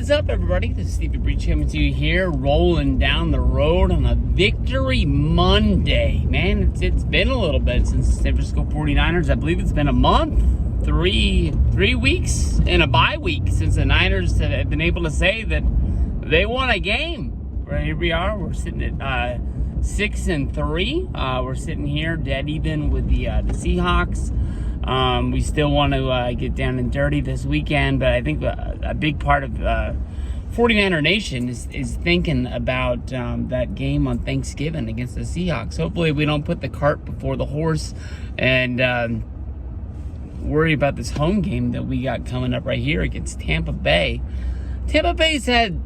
is up, everybody? This is Stevie Breech coming to you here, rolling down the road on a Victory Monday. Man, it's been a little bit since the San Francisco 49ers. I believe it's been a month, three weeks, and a bye week since the Niners have been able to say that they won a game. Right, here we are. We're sitting at 6-3. We're sitting here dead even with the Seahawks. We still want to get down and dirty this weekend, but I think a big part of 49er Nation is thinking about that game on Thanksgiving against the Seahawks. Hopefully we don't put the cart before the horse and worry about this home game that we got coming up right here against Tampa Bay. Tampa Bay's had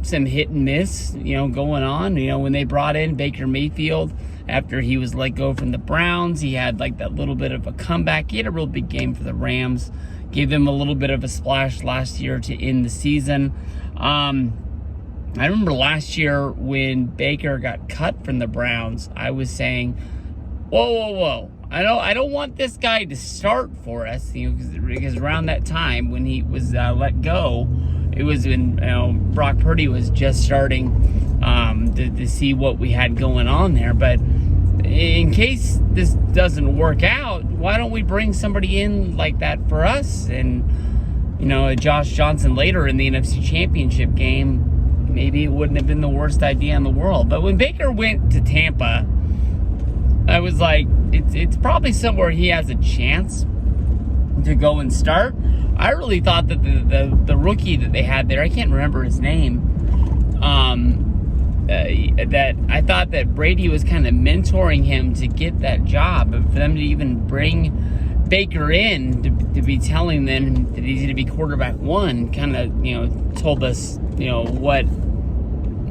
some hit and miss, going on. When they brought in Baker Mayfield after he was let go from the Browns, he had like that little bit of a comeback. He had a real big game for the Rams, gave them a little bit of a splash last year to end the season. I remember last year when Baker got cut from the Browns, I was saying, whoa. I don't want this guy to start for us, because around that time when he was let go, it was when Brock Purdy was just starting to see what we had going on there. But in case this doesn't work out, why don't we bring somebody in like that for us? And, Josh Johnson later in the NFC Championship game, maybe it wouldn't have been the worst idea in the world. But when Baker went to Tampa, I was like, it's probably somewhere he has a chance to go and start. I really thought that the rookie that they had there, I can't remember his name, that I thought that Brady was kind of mentoring him to get that job. But for them to even bring Baker in to be telling them that he's going to be quarterback one, kind of, told us, what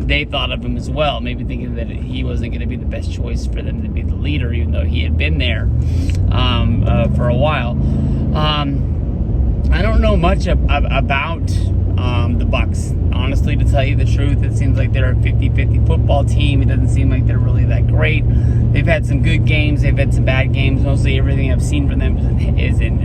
they thought of him as well. Maybe thinking that he wasn't going to be the best choice for them to be the leader, even though he had been there for a while. I don't know much about the Bucs. Honestly, to tell you the truth, it seems like they're a 50-50 football team. It doesn't seem like they're really that great. They've had some good games. They've had some bad games. Mostly everything I've seen from them is in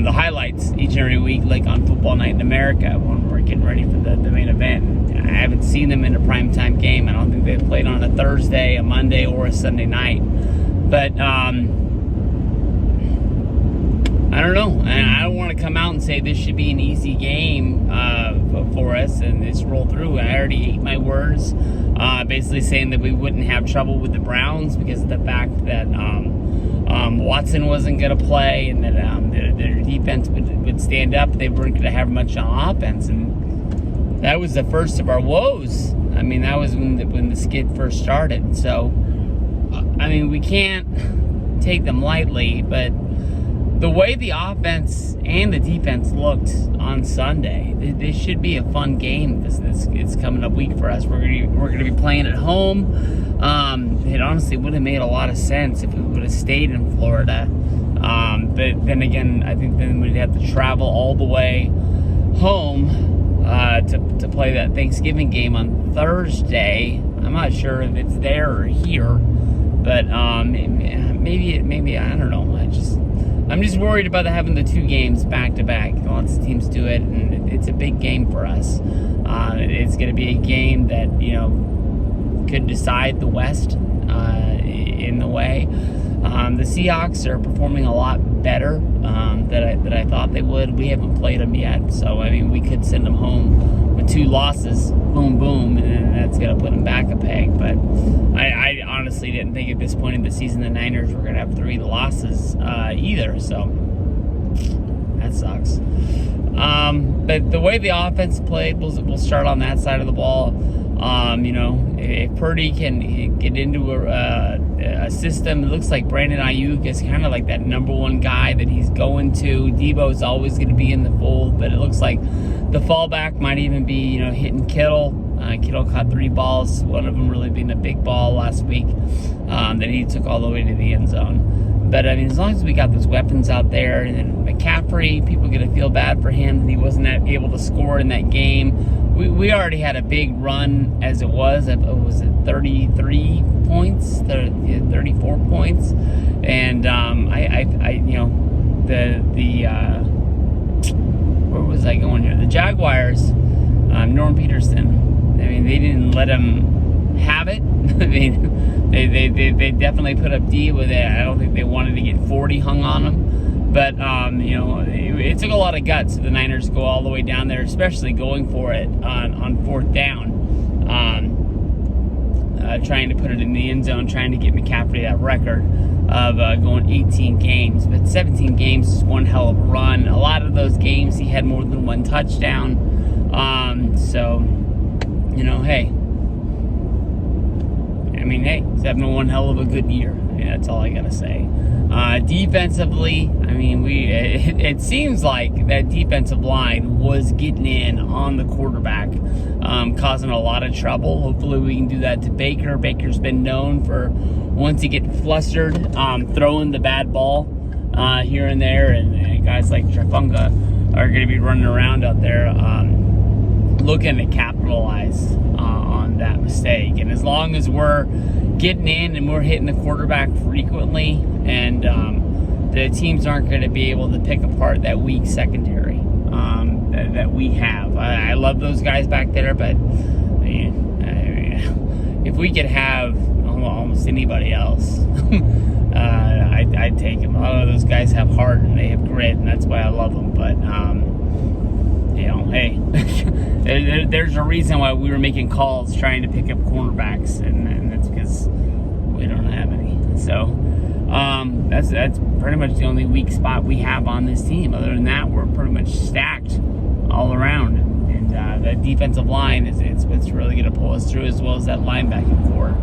the highlights each and every week, like on Football Night in America when we're getting ready for the main event. I haven't seen them in a primetime game. I don't think they've played on a Thursday, a Monday, or a Sunday night. But I don't know, and I don't want to come out and say this should be an easy game for us and just roll through. I already ate my words, basically saying that we wouldn't have trouble with the Browns because of the fact that Watson wasn't going to play and that their defense would stand up. They weren't going to have much on offense, and that was the first of our woes. I mean, that was when the skid first started. So, I mean, we can't take them lightly, but the way the offense and the defense looked on Sunday, this should be a fun game. It's coming up week for us. We're gonna be playing at home. It honestly would have made a lot of sense if we would have stayed in Florida. But then again, I think then we'd have to travel all the way home to play that Thanksgiving game on Thursday. I'm not sure if it's there or here, but maybe I don't know. I'm just worried about having the two games back to back. Lots of teams do it, and it's a big game for us. It's going to be a game that could decide the West in the way. The Seahawks are performing a lot better that I thought they would. We haven't played them yet, so I mean we could send them home with two losses, boom, and then that's going to put them back a peg. But I honestly didn't think at this point in the season the Niners were going to have 3 losses either, so that sucks. But the way the offense played, we'll start on that side of the ball. If Purdy can get into a system, it looks like Brandon Ayuk is kind of like that number one guy that he's going to. Debo's always going to be in the fold, but it looks like the fallback might even be, hitting Kittle. Kittle caught 3 balls, one of them really being a big ball last week that he took all the way to the end zone. But, I mean, as long as we got those weapons out there, and then McCaffrey, people are going to feel bad for him that he wasn't able to score in that game. We already had a big run as it was. Was it 33 points, 34 points? And, was I going here? The Jaguars, Norm Peterson. I mean, they didn't let him have it. I mean, they definitely put up D with it. I don't think they wanted to get 40 hung on them. But, you know, it took a lot of guts for the Niners to go all the way down there, especially going for it on fourth down. Trying to put it in the end zone, trying to get McCaffrey that record of going 18 games. But 17 games is one hell of a run. A lot of those games he had more than one touchdown. So, you know, hey. I mean, hey, he's having one hell of a good year. Yeah, that's all I got to say. Defensively, I mean, it seems like that defensive line was getting in on the quarterback, causing a lot of trouble. Hopefully we can do that to Baker. Baker's been known for, once he gets flustered, throwing the bad ball here and there, and guys like Trafunga are going to be running around out there looking to capitalize on that mistake. And as long as we're getting in and we're hitting the quarterback frequently, and the teams aren't going to be able to pick apart that weak secondary that we have. I love those guys back there, but if we could have almost anybody else, I'd take them. A lot of those guys have heart and they have grit, and that's why I love them. But you know, hey, there's a reason why we were making calls trying to pick up cornerbacks, and that's because we don't have any. So that's pretty much the only weak spot we have on this team. Other than that, we're pretty much stacked all around, and that defensive line it's really going to pull us through, as well as that linebacking core.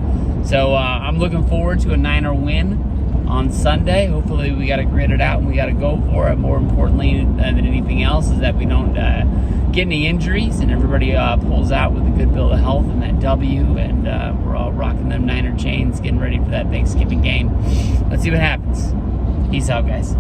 So I'm looking forward to a Niner win on Sunday. Hopefully we got to grit it out and we got to go for it. More importantly than anything else is that we don't get any injuries, and everybody pulls out with a good bill of health and that W, and we're all rocking them Niner chains, getting ready for that Thanksgiving game. Let's see what happens. Peace out, guys.